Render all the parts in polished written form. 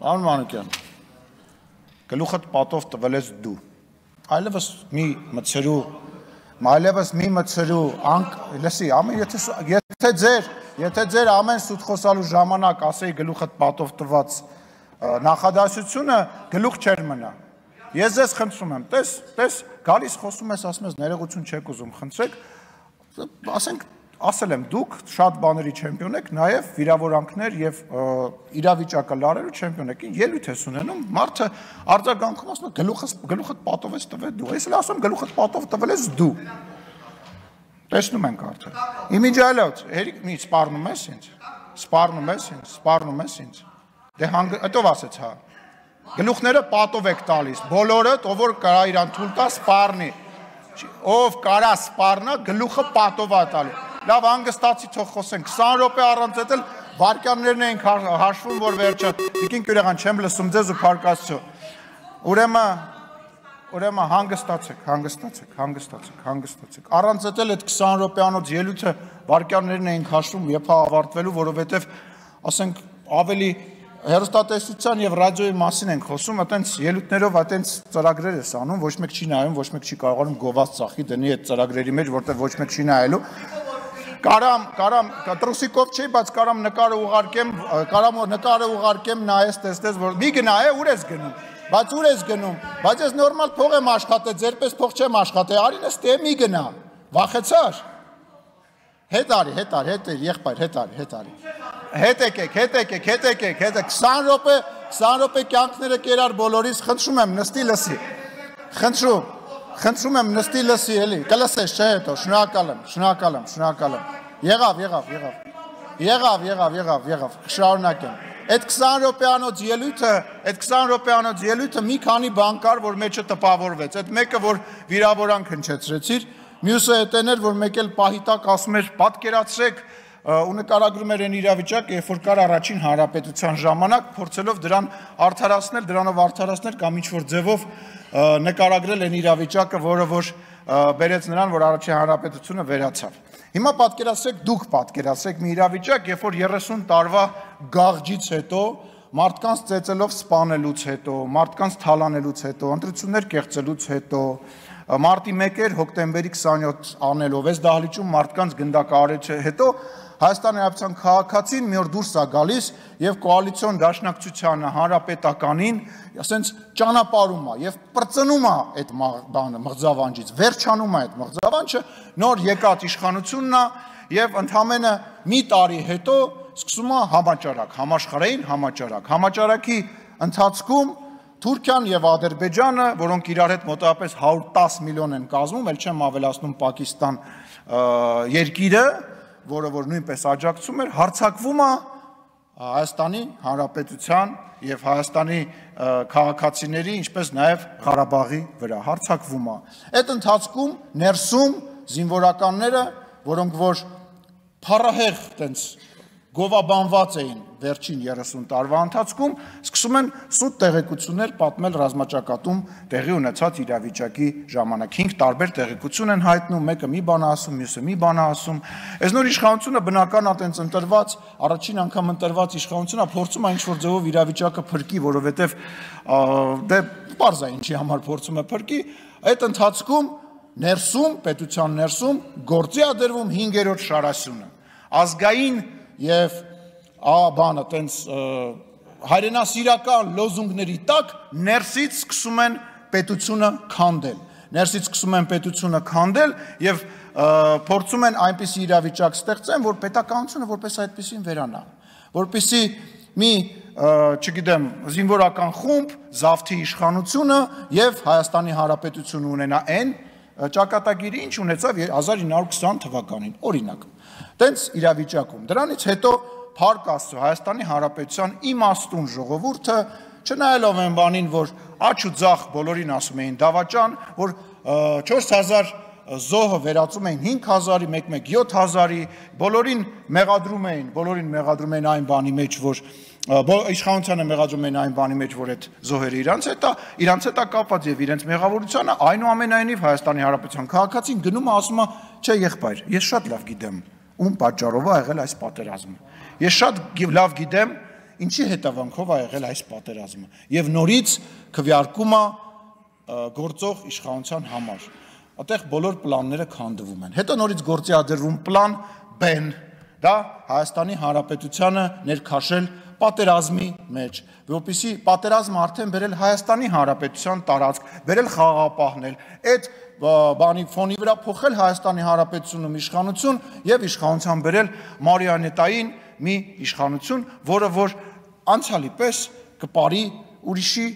Պարոն Մանուկյան, գլուխդ պատով տվել ես դու, այլևս մի մտցրու, լսի, եթե ձեր ամեն սուտ խոսալու ժամանակ ասեի գլուխդ պատով տված նախադասությունը գլուխ չեր մնա, ես ձեզ խնդրում եմ, տես, գալիս խոսում ես, ասում ես ներողություն չեք ուզում, խնդրեք, ասենք, ասել եմ, դուք շատ բաների չեմպիոն եք, նաև վիրավորանքներ և իրավիճակը լարելու չեմպիոն եք, ելույթ ես ունենում, մարդը արձագանքում ասում է գլուխդ պատով ես տվել դու, ես էլ ասում գլուխդ պատով տվել ես դու, տեսնում ենք արդեն, իմիջայլոց, մի սպառնում ես ինձ, դե հետով ասեց հա, գլուխները պատով եք տալիս, բոլորըդ, ով որ կարա իրան թույլ տա սպառնի, ով կարա սպառնա, գլուխը պատով ա տալի, լավ հանգստացի թող խոսենք, 20 րոպե առանց էլ վարկյաններն էինք հաշվում, որ վերջը, Տիկին Կյուրեղան, չեմ լսում ձեզ ու փառքաստիճո, ուրեմն հանգստացեք, առանց էլ այդ 20 րոպեանոց ելույթը վարկյաններն էինք հաշվում, երբ ավարտվելու, որովհետև, ասենք, ավելի հեռուստատեսության և ռադիոյի մասին ենք խոսում, այտենց ելույթներով այտենց ծրագրեր ես անում, ոչ մեկ չի նայում, ոչ մեկ չի կարողանում գովաց ծախի դնի այդ ծրագրերի մեջ, որտեղ ոչ մեկ չի նայելու։ Կարամ տրուսիկով չի, բայց կարամ նկարը ուղարկեմ նայես տեսնես, որ մի գնա է, ուր ես գնում, բայց ես նորմալ փող եմ աշխատել, ձերպես փող չեմ աշխատել, արին ես տե մի գնա, վախեցար, հետ արի, եղբայր, հետ արի, հետ եկեք, 20 րոպե կյանքները կերար բոլորիս, խնդրում եմ նստի լսի, խնդրում եմ նստի լսի էլի, կլսես չէ հետո, շնորհակալ եմ, եղավ, շարունակեմ, այդ 20 րոպեանոց ելույթը մի քանի բան կար, որ մեջը տպավորվեց, այդ մեկը, որ վիրավորանք հնչեցրեցիր, մյուսը էտեն էր, որ մեկ էլ պահի տակ ասում էր պատկերացրեք ու նկարագրում էր այն իրավիճակը, երբ որ կար առաջին հանրապետության ժամանակ, փորձելով դրանով արդարացնել կամ ինչ-որ ձևով նկարագրել այն իրավիճակը, որը որ բերեց նրան, որ առաջին հանրապետությունը վերացավ։ Հիմա դուք պատկերացրեք մի իրավիճակ, երբ որ 30 տարվա գաղջից հետո, մարդկանց ծեծելով սպանելուց հետո, մարդկանց թալանելուց հետո, ընտրություններ կեղծելուց հետո, մարտի 1 հոկտեմբերի 27 անելով այս դահլիճում մարդկանց գնդակահարից հետո Հայաստանի Հանրապետության քաղաքացին մի օր դուրս է գալիս եւ կոալիցիոն դաշնակցությանը հանրապետականին ասենց ճանապարհում է եւ պրծնում է այդ բանը մղձավանջից վերջանում է այդ մղձավանջը նոր եկած իշխանությունն է եւ ընդամենը մի տարի հետո սկսում է համաճարակ համաշխարհային համաճարակի ընթացքում Թուրքիան եւ Ադրբեջանը, որոնք իրար հետ մոտավորապես 110 միլիոն են կազմում, ել չեմ ավելացնում Պակիստան երկիրը, որը որ նույնպես աջակցում էր, հարձակվում է Հայաստանի Հանրապետության եւ Հայաստանի քաղաքացիների, ինչպես նաեւ Ղարաբաղի վրա հարձակվում է։ Այդ ընթացքում ներսում զինվորականները, որոնք որ փառահեղ տենց գովաբանված էին վերջին 30 տարվա ընթացքում, սկսում են սուտ տեղեկություններ պատմել ռազմաճակատում տեղի ունեցած իրավիճակի ժամանակ։ 5 տարբեր տեղեկություն են հայտնում, մեկը մի բան ասում, մյուսը մի բան ասում։ Այս նոր իշխանությունը բնական է տենց ընտրված, առաջին անգամ ընտրված իշխանությունը փորձում է ինչ-որ ձևով իրավիճակը փրկի, որովհետև դե պարզ է ինչի համար փորձում է փրկի, այդ ընթացքում ներսում, պետության ներսում գործի է դրվում 5-րդ շարասյունը։ Ազգային եւ բանը տենց հայրենասիրական լոզունգների տակ ներսից սկսում են պետությունը քանդել եւ փորձում են այնպիսի իրավիճակ ստեղծեն, որ պետականությունը որպես այդպեսին վերանա, որպեսի մի չգիտեմ զինվորական խումբ զավթի իշխանությունը եւ Հայաստանի Հանրապետությունը ունենա այն ճակատագիրը ինչ ունեցավ 1920 թվականին, օրինակ։ Տենց իրավիճակում։ Դրանից հետո Փառք Աստծո Հայաստանի Հանրապետության իմաստուն ժողովուրդը, չնայելով այն բանին, որ աչ ու ձախ բոլորին ասում էին դավաճան, որ 4000 զոհը վերածում էին 5000-ի, մեկ 7000-ի, բոլորին մեղադրում էին այն բանի մեջ, որ իշխանությանը մեղադրում են այն բանի մեջ, որ այդ զոհերը իրանց հետ է կապված եւ իրենց մեղավորությունը, այնուամենայնիվ Հայաստանի Հանրապետության քաղաքացին գնում է ասում է, չէ եղբայր, ես շատ լավ գիտեմ ում պատճառով է եղել այս պատերազմը։ Ես շատ լավ գիտեմ ինչի հետևանքով ա եղել այս պատերազմը եւ նորից քվեարկում է գործող իշխանության համար այդտեղ բոլոր պլանները քանդվում են հետո նորից գործի ադրվում պլան B-ն դա Հայաստանի Հանրապետությանը ներքաշել պատերազմի մեջ որպեսզի պատերազմը արդեն բերել Հայաստանի Հանրապետության տարածք բերել խաղաղապահնել այդ բանի ֆոնի վրա փոխել Հայաստանի Հանրապետությունում իշխանություն եւ իշխանության բերել մարիոնետային մի իշխանություն, որը որ անցյալի պես կպարի ուրիշի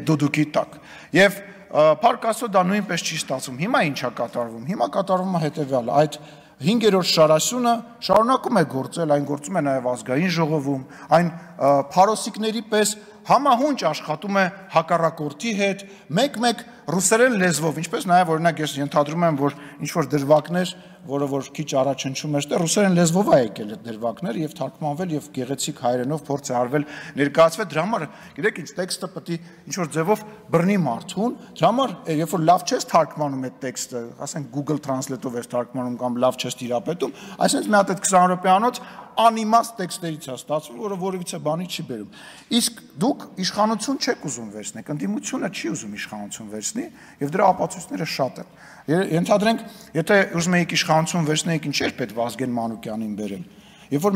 դուդուկի տակ եւ փառք Աստծո դա նույնպես չի ստացվում հիմա ինչա կատարվում հիմա կատարվում է հետեւյալը այդ 5-րդ շարասյունը շարունակում է գործել այն գործում է նաեւ ազգային ժողովում այն փարոսիկների պես համահունչ աշխատում է հակառակորդի հետ մեկ-մեկ ռուսերեն լեզվով ինչպես նաև օրինակ ես ենթադրում եմ որ ինչ որ դրվագներ որը որ քիչ առաջ հնչում էր ռուսերեն լեզվով է եկել այդ դրվագներ եւ թարգմանվել եւ գեղեցիկ հայերենով փորձ է արվել ներկայացվել դրա համար գիտեք ինչ տեքստը պետք է ինչ որ ձևով բռնի մարդուն դրա համար երբ որ լավ չես թարգմանում այդ տեքստը ասենք Google Translate-ով ես թարգմանում կամ լավ չես տիրապետում այսինքն մի հատ այդ 20 րոպեանոց անիմաստ տեքստերից է ստացվում, որը որևիցե բանի չի բերում։ Իսկ դուք իշխանություն չեք ուզում վերցնեք, ընդդիմությունը չի ուզում իշխանություն վերցնի, եւ դրա ապացույցները շատ են։ Ենթադրենք, եթե ուզում եք իշխանություն վերցնեիք, ինչեր պետք Վազգեն Մանուկյանին բերել։ Երբ որ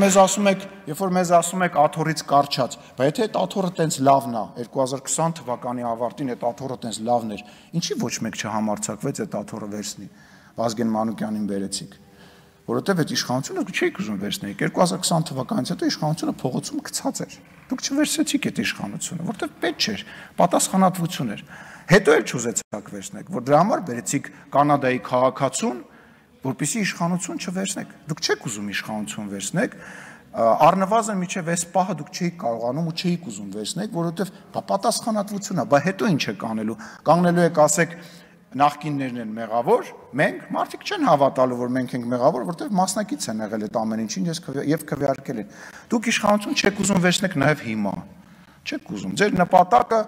մեզ ասում եք աթոռից կարճած, բայց եթե այդ աթոռը տենց լավն է, 2020 թվականի ավարտին այդ աթոռը տենց լավն էր, ինչի ոչ մեկ չհամարձակվեց այդ աթոռը վերցնի։ Վազգեն Մանուկյանին բերեցիք։ Որովհետև այդ իշխանությունը դուք չէիք ուզում վերցնեիք 2020 թվականից հետո իշխանությունը փողոցում գցած էր դուք չվերցրեցիք այդ իշխանությունը որովհետև պետք չէր պատասխանատվություն էր հետո էլ չուզեցաք վերցնեք որ դրա համար բերեցիք կանադայի քաղաքացուն որպեսզի իշխանություն չվերցնեք դուք չեք ուզում իշխանություն վերցնեք առնվազն միջև այս պահը դուք չէիք կարողանում ու չէիք ուզում վերցնեք որովհետև պատասխանատվություն է բայց հետո ինչ եք անելու կանգնելու եք ասեք նախկիններն են մեղավոր, մենք մարդիկ չեն հավատալու, որ մենք ենք մեղավոր, որտեղ մասնակից են եղել այդ ամեն ինչին եւ քվեարկել են։ Դուք իշխանություն չեք ուզում վերցնեք նաեւ հիմա։ Չեք ուզում։ Ձեր նպատակը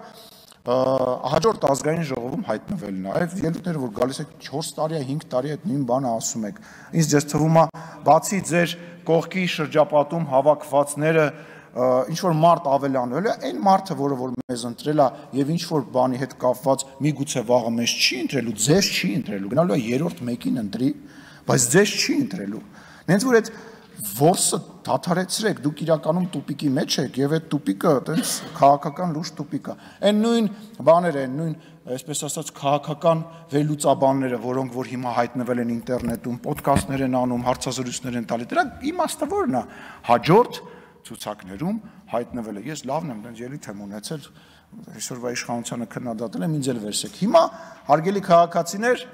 հաջորդ ազգային ժողովում հայտնվելն է։ Այդ ելույթները, որ գալիս եք 4 տարի, 5 տարի այդ նույն բանը ասում եք։ Ինձ ձեզ թվում է, բացի ձեր կողքի շրջապատում հավաքվածները ինչ որ մարդ ավելանվել է, այն մարդը, որը որ մեզ ընտրել է եւ ինչ որ բանի հետ կապված միգուցե վաղը մեզ չի ընտրելու, ձեզ չի ընտրելու, գնալու է երրորդ մեկին ընտրի, բայց ձեզ չի ընտրելու։ Նենց որ այդ որսը դադարեցրեք, դուք իրականում տուպիկի մեջ եք եւ այդ տուպիկը այտենց քաղաքական լուրջ տուպիկ է։ Այն նույն բաները, այն նույն, այսպես ասած, քաղաքական վերլուծաբանները, որոնք որ հիմա հայտնվել են ինտերնետում, ոդքասթներ են անում, հարցազրույցներ են տալի, դրա իմաստը ո՞րն է։ Հաջորդ ցուցակներում հայտնվել է։ Ես լավն եմ, դենց ելույթ եմ ունեցել, այսօրվա իշխանությանը քննադատել եմ, ինձ էլ վերսեք։ Հիմա հարգելի քաղաքացիներ,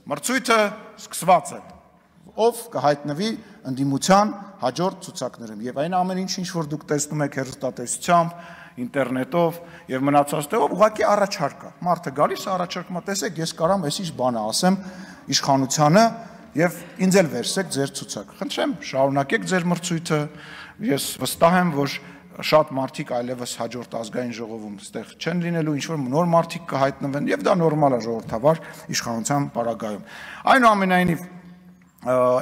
մրցույթը սկսված է։ Ով կհայտնվի ընդդիմության հաջորդ ցուցակներում եւ այն ամեն ինչ որ դուք տեսնում եք հեռուստատեսությամբ, ինտերնետով եւ մնացած տեղով ուղղակի առաջարկ է։ Մարդը գալիս է առաջարկում, տեսեք, ես կարամ այսիշ բանը ասեմ իշխանությանը եւ ինձ էլ վերսեք ձեր ցուցակ։ Խնդրեմ, շարունակեք ձեր մրցույթը։ Ես վստահ եմ, որ շատ մարդիկ այլևս հաջորդ ազգային ժողովում այստեղ չեն լինելու, ինչ որ նոր մարդիկ կհայտնվեն եւ դա նորմալ է ժողովրդավար իշխանության պարագայում։ Այնուամենայնիվ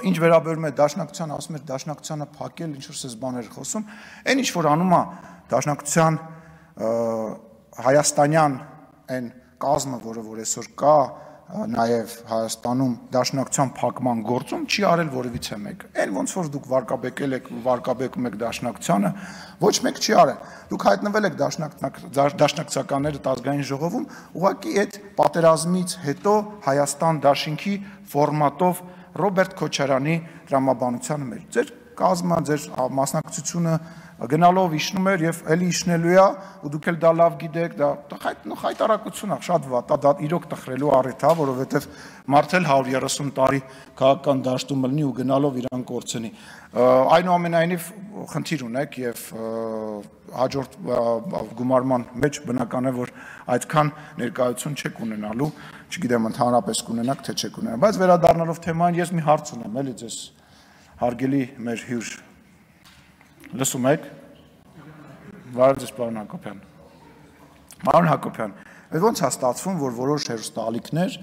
ինչ վերաբերում է դաշնակցության, ասում էր դաշնակցությանը փակել, ինչ որ սես բաներ խոսում, այն ինչ որ անում է դաշնակցության հայաստանյան այն կազմը, որը որ այսօր կա նաև Հայաստանում դաշնակցության փակման գործում չի արել որևիցե մեկը։ Այն ոնց որ դուք վարկաբեկել եք ու վարկաբեկում եք դաշնակցությանը, ոչ մեկ չի արել։ Դուք հայտնվել եք դաշնակցականները ազգային ժողովում, ուղղակի այդ պատերազմից հետո Հայաստան դաշինքի ֆորմատով Ռոբերտ Քոչարյանի դրամաբանությանը մեր ձեր կազմը, ձեր մասնակցությունը գնալով իշնում էր եւ էլի իշնելու է ու դուք էլ դա լավ գիտեք, դա խայտարակություն է, շատ վատ է, դա իրոք տխրելու առիթ է, որովհետեւ մարդել 130 տարի քաղաքական դաշտում լինի ու գնալով իրան կորցնի։ Այնուամենայնիվ խնդիր ունեք եւ հաջորդ գումարման մեջ բնական է, որ այդքան ներկայություն չեք ունենալու, չգիտեմ ընդհանրապես կունենաք թե չեք ունենա, բայց վերադառնալով թեմային ես մի հարց ունեմ, էլի ձեզ հարգելի մեր հյուր լսում եք։ Բարև ձեզ, պարոն Հակոբյան։ Պարոն Հակոբյան, ոնց է ստացվում, որ որոշ հեռուստաալիքներ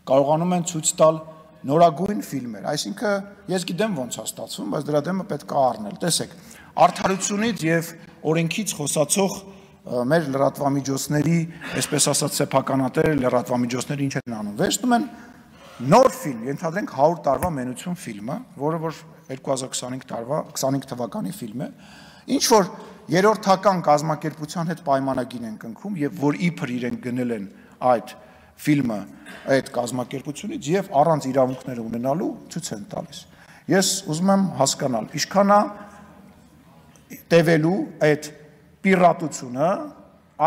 կարողանում են ցույց տալ նորագույն ֆիլմեր, այսինքն ես գիտեմ ոնց է ստացվում, բայց դրա դեմը պետք է առնել։ Տեսեք, արդարությունից եւ օրենքից խոսացող մեր լրատվամիջոցների, այսպես ասած, սեփականատերը լրատվամիջոցները ինչ են անում։ Վերցնում են նոր ֆիլմ, ենթադրենք 100 տարվա մենություն ֆիլմը, որը որ 2025 թվականի ֆիլմ է, ինչ որ երրորդական կազմակերպության հետ պայմանագիր են կնքում եւ որ իբր իրենք գնել են այդ ֆիլմը այդ կազմակերպությունից եւ առանց իրավունքները ունենալու ցույց են տալիս։ Ես ուզում եմ հասկանալ, ինչքան է տևելու այդ պիրատությունը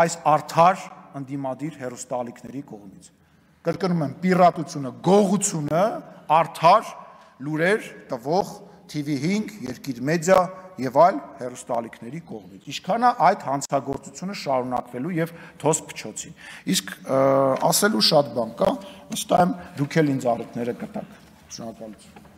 այս արդար ընդդիմադիր հեռուստաալիքների կողմից։ Կրկնում եմ, պիրատությունը, գողությունը, արդար լուրեր տվող TV5, Երկիր մեդիա եւ այլ հեռուստաալիքների կողմից։ Ինչքան է այդ հանցագործությունը շարունակվելու եւ թոս փչոցին։ Իսկ ասելու շատ բան կա, վստահ եմ դուք էլ ինձ առիթները կտաք։ Շնորհակալություն։